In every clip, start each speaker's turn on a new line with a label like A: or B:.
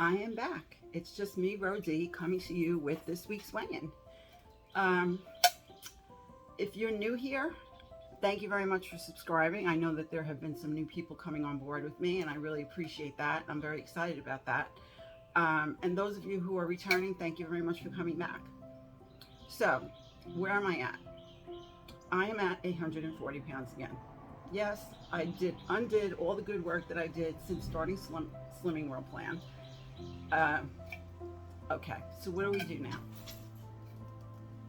A: I am back. It's just me, Rodi, coming to you with this week's weigh-in. Um, if you're new here, thank you very much for subscribing. I know that there have been some new people coming on board with me, and I really appreciate that. I'm very excited about that. And those of you who are returning, thank you very much for coming back. So, where am I at? I am at 140 pounds again. Yes, I undid all the good work that I did since starting Slimming World Plan. Uh, okay, so what do we do now?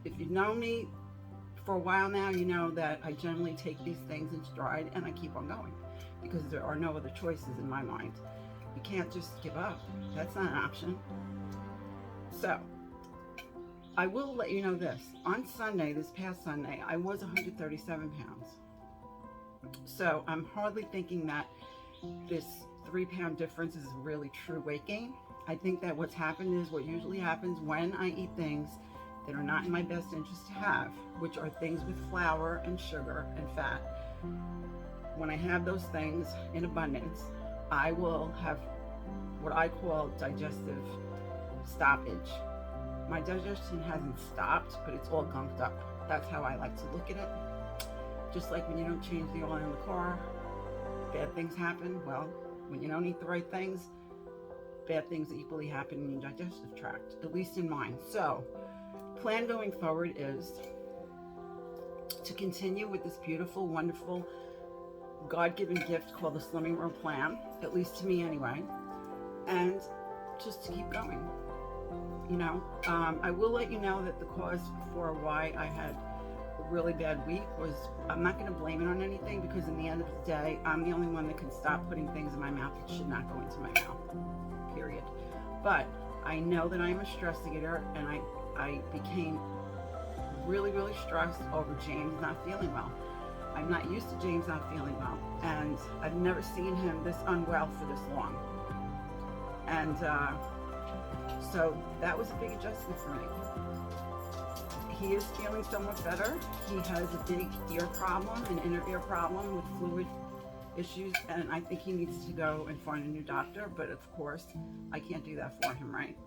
A: If you've known me for a while now, you know that I generally take these things in stride and I keep on going because there are no other choices in my mind. You can't just give up. That's not an option. So, I will let you know this. On Sunday, this past Sunday, I was 137 pounds. So I'm hardly thinking that this 3-pound difference is really true weight gain. I think that what's happened is what usually happens when I eat things that are not in my best interest to have, which are things with flour and sugar and fat. When I have those things in abundance, I will have what I call digestive stoppage. My digestion hasn't stopped, but it's all gunked up. That's how I like to look at it. Just like when you don't change the oil in the car, bad things happen. Well, when you don't eat the right things, bad things equally happen in your digestive tract, at least in mine. So, plan going forward is to continue with this beautiful, wonderful, God-given gift called the Slimming World Plan, at least to me anyway, and just to keep going. I will let you know that the cause for why I had a really bad week was, I'm not going to blame it on anything because in the end of the day, I'm the only one that can stop putting things in my mouth that should not go into my mouth, period. But I know that I'm a stress eater, and I became really, really stressed over James not feeling well. I'm not used to James not feeling well, and I've never seen him this unwell for this long. And so that was a big adjustment for me. He is feeling somewhat better. He has a big ear problem, an inner ear problem with fluid issues, and I think he needs to go and find a new doctor, but of course, I can't do that for him, right?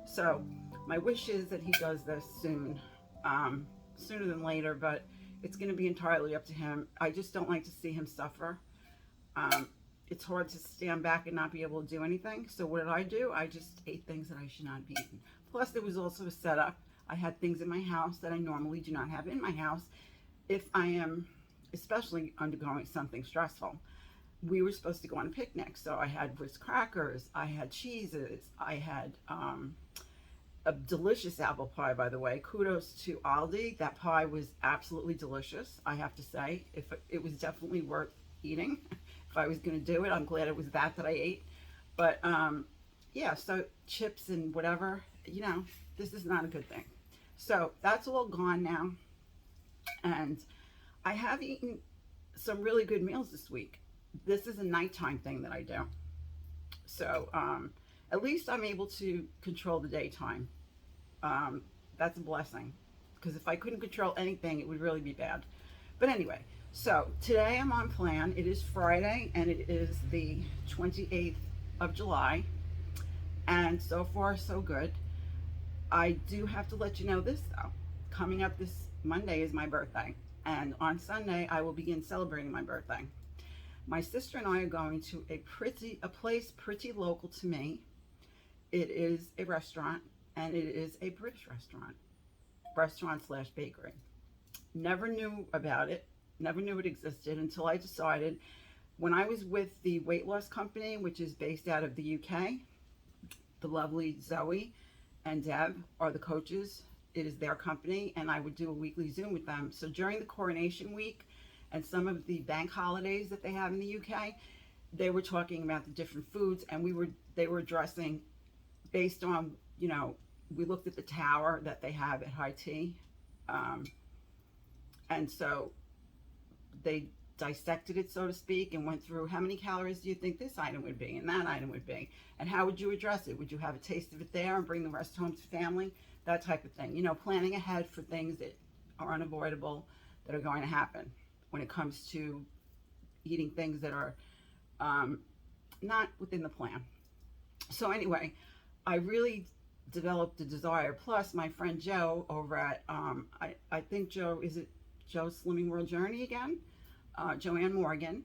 A: So my wish is that he does this soon, sooner than later, but it's going to be entirely up to him. I just don't like to see him suffer. It's hard to stand back and not be able to do anything. So what did I do? I just ate things that I should not be eating. Plus, there was also a setup. I had things in my house that I normally do not have in my house if I am especially undergoing something stressful. We were supposed to go on a picnic, so I had Ritz crackers, I had cheeses, I had a delicious apple pie, by the way. Kudos to Aldi. That pie was absolutely delicious, I have to say. It was definitely worth eating. If I was going to do it, I'm glad it was that I ate. But yeah, so chips and whatever, this is not a good thing. So that's all gone now. And I have eaten some really good meals this week. This is a nighttime thing that I do. So at least I'm able to control the daytime. That's a blessing. Because if I couldn't control anything, it would really be bad. But anyway, so today I'm on plan. It is Friday and it is the 28th of July. And so far, so good. I do have to let you know this though. Coming up this Monday is my birthday. And on Sunday, I will begin celebrating my birthday. My sister and I are going to a place pretty local to me. It is a restaurant, and it is a British restaurant / bakery. Never knew about it, never knew it existed until I decided when I was with the weight loss company, which is based out of the UK. The lovely Zoe and Deb are the coaches. It is their company, and I would do a weekly Zoom with them. So during the coronation week and some of the bank holidays that they have in the UK, they were talking about the different foods, and they were addressing based on, we looked at the tower that they have at High Tea, and so they dissected it, so to speak, and went through how many calories do you think this item would be and that item would be, and how would you address it? Would you have a taste of it there and bring the rest home to family? That type of thing. Planning ahead for things that are unavoidable, that are going to happen when it comes to eating things that are not within the plan. So anyway, I really developed a desire. Plus, my friend Joe over at, I think Joe, is it Joe's Slimming World Journey again? Joanne Morgan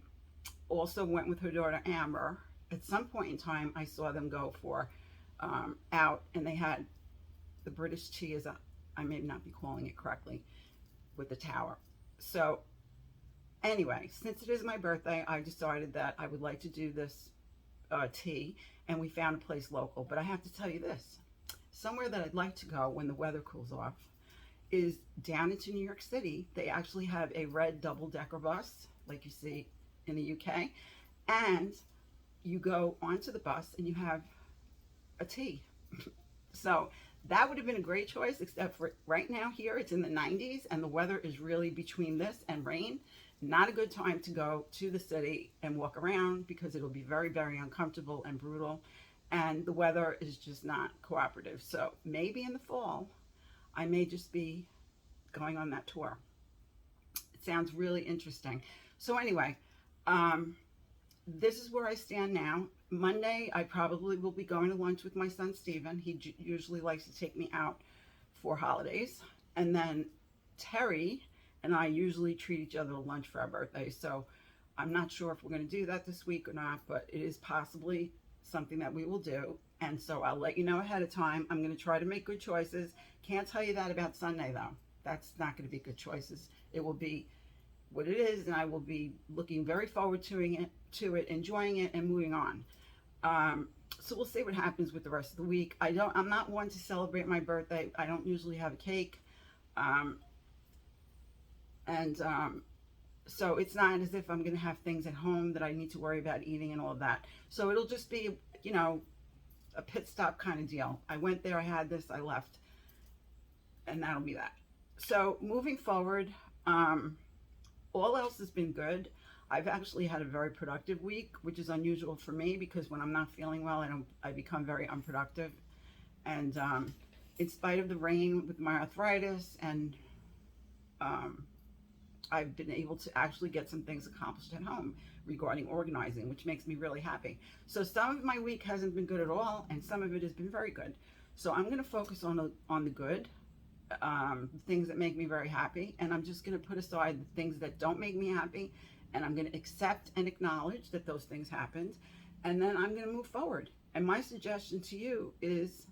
A: also went with her daughter Amber. At some point in time, I saw them go for out, and they had the British tea, as I may not be calling it correctly, with the tower. So anyway, since it is my birthday, I decided that I would like to do this tea, and we found a place local. But I have to tell you this, somewhere that I'd like to go when the weather cools off is down into New York City. They actually have a red double-decker bus, like you see in the UK, and you go onto the bus and you have a tea. So that would have been a great choice, except for right now here it's in the 90s and the weather is really between this and rain. Not a good time to go to the city and walk around because it'll be very, very uncomfortable and brutal, and the weather is just not cooperative. So maybe in the fall I may just be going on that tour. It sounds really interesting. So anyway, this is where I stand now. Monday, I probably will be going to lunch with my son, Steven. He usually likes to take me out for holidays. And then Terry and I usually treat each other to lunch for our birthday. So I'm not sure if we're going to do that this week or not, but it is possibly something that we will do. And so I'll let you know ahead of time. I'm going to try to make good choices. Can't tell you that about Sunday, though. That's not going to be good choices. It will be what it is, and I will be looking very forward to it, enjoying it, and moving on. So we'll see what happens with the rest of the week. I'm not one to celebrate my birthday. I don't usually have a cake. So it's not as if I'm going to have things at home that I need to worry about eating and all of that. So it'll just be, you know, a pit stop kind of deal. I went there, I had this, I left, and that'll be that. So moving forward, all else has been good. I've actually had a very productive week, which is unusual for me because when I'm not feeling well, I become very unproductive. And in spite of the rain with my arthritis, and I've been able to actually get some things accomplished at home regarding organizing, which makes me really happy. So some of my week hasn't been good at all, and some of it has been very good. So I'm going to focus on the good, things that make me very happy, and I'm just going to put aside the things that don't make me happy, and I'm going to accept and acknowledge that those things happened, and then I'm going to move forward. And my suggestion to you is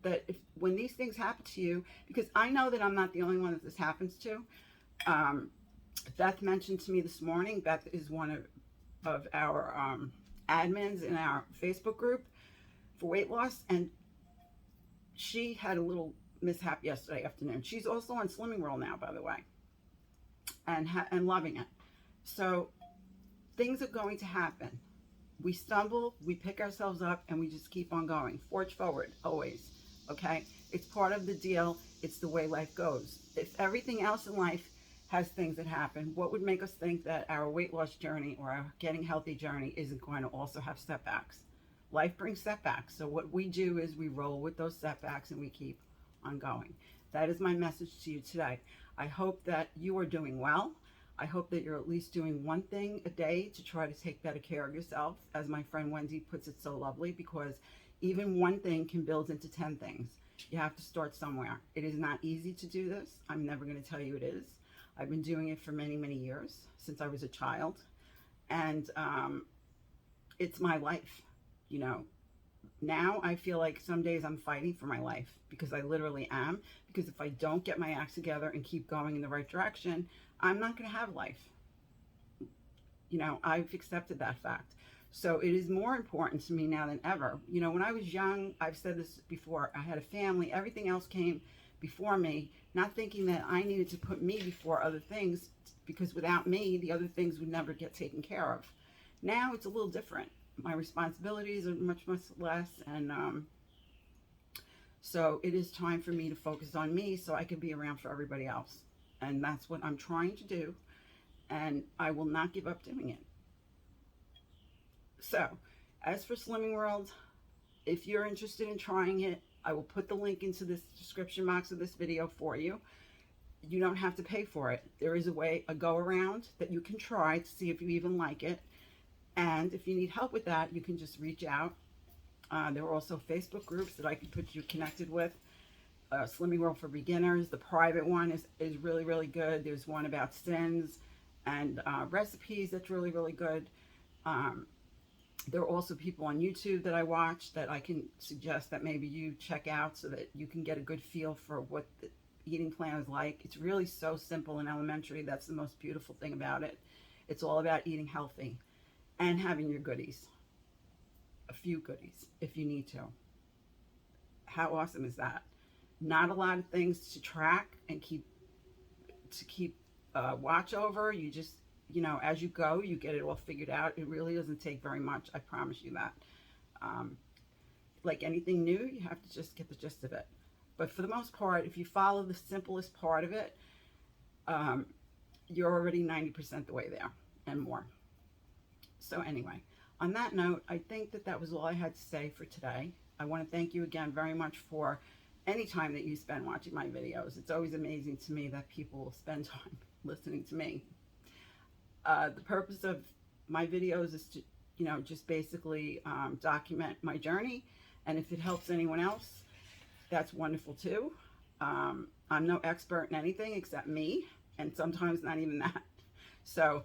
A: that when these things happen to you, because I know that I'm not the only one that this happens to. Beth mentioned to me this morning, Beth is one of our admins in our Facebook group for weight loss, and she had a little mishap yesterday afternoon. She's also on Slimming World now, by the way, and loving it. So things are going to happen. We stumble, we pick ourselves up, and we just keep on going. Forge forward, always, okay? It's part of the deal. It's the way life goes. If everything else in life has things that happen, what would make us think that our weight loss journey or our getting healthy journey isn't going to also have setbacks? Life brings setbacks. So what we do is we roll with those setbacks and we keep on going. That is my message to you today. I hope that you are doing well. I hope that you're at least doing one thing a day to try to take better care of yourself, as my friend Wendy puts it so lovely, because even one thing can build into 10 things. You have to start somewhere. It is not easy to do this. I'm never going to tell you it is. I've been doing it for many, many years, since I was a child. And it's my life, you know. Now I feel like some days I'm fighting for my life, because I literally am. Because if I don't get my act together and keep going in the right direction, I'm not going to have life. You know, I've accepted that fact. So it is more important to me now than ever. You know, when I was young, I've said this before, I had a family, everything else came before me, not thinking that I needed to put me before other things, because without me, the other things would never get taken care of. Now it's a little different. My responsibilities are much, much less, and so it is time for me to focus on me so I can be around for everybody else. And that's what I'm trying to do, and I will not give up doing it. So, as for Slimming World, if you're interested in trying it, I will put the link into this description box of this video for you. You don't have to pay for it. There is a go around that you can try to see if you even like it. And if you need help with that, you can just reach out There are also Facebook groups that I can put you connected with. Slimming World for Beginners, the private one is really, really good. There's one about sins and recipes that's really, really good. There are also people on YouTube that I watch that I can suggest that maybe you check out so that you can get a good feel for what the eating plan is like. It's really so simple and elementary. That's the most beautiful thing about it. It's all about eating healthy and having your goodies, a few goodies if you need to. How awesome is that? Not a lot of things to track and keep watch over. You just, as you go, you get it all figured out. It really doesn't take very much. I promise you that. Like anything new, you have to just get the gist of it. But for the most part, if you follow the simplest part of it, you're already 90% the way there and more. So anyway, on that note, I think that was all I had to say for today. I want to thank you again very much for any time that you spend watching my videos. It's always amazing to me that people will spend time listening to me. The purpose of my videos is to, just basically document my journey. And if it helps anyone else, that's wonderful too. I'm no expert in anything except me, and sometimes not even that. So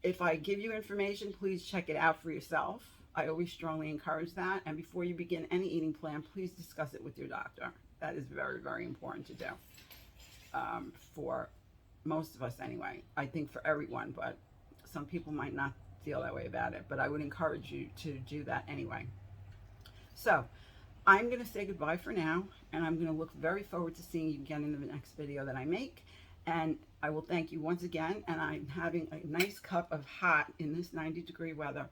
A: if I give you information, please check it out for yourself. I always strongly encourage that. And before you begin any eating plan, please discuss it with your doctor. That is very, very important to do. For most of us anyway. I think for everyone, but some people might not feel that way about it. But I would encourage you to do that anyway. So I'm going to say goodbye for now, and I'm going to look very forward to seeing you again in the next video that I make. And I will thank you once again, and I'm having a nice cup of hot in this 90-degree weather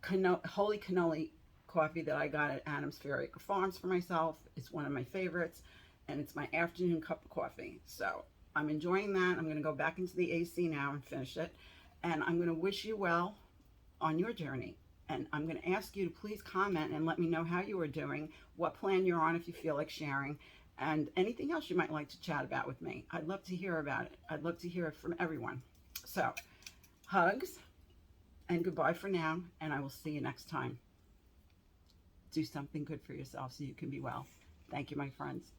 A: Holy Cannoli coffee that I got at Adams Fair Acre Farms for myself. It's one of my favorites, and it's my afternoon cup of coffee. So I'm enjoying that. I'm going to go back into the AC now and finish it, and I'm going to wish you well on your journey. And I'm going to ask you to please comment and let me know how you are doing, what plan you're on if you feel like sharing, and anything else you might like to chat about with me. I'd love to hear about it. I'd love to hear it from everyone. So, hugs, and goodbye for now, and I will see you next time. Do something good for yourself so you can be well. Thank you, my friends.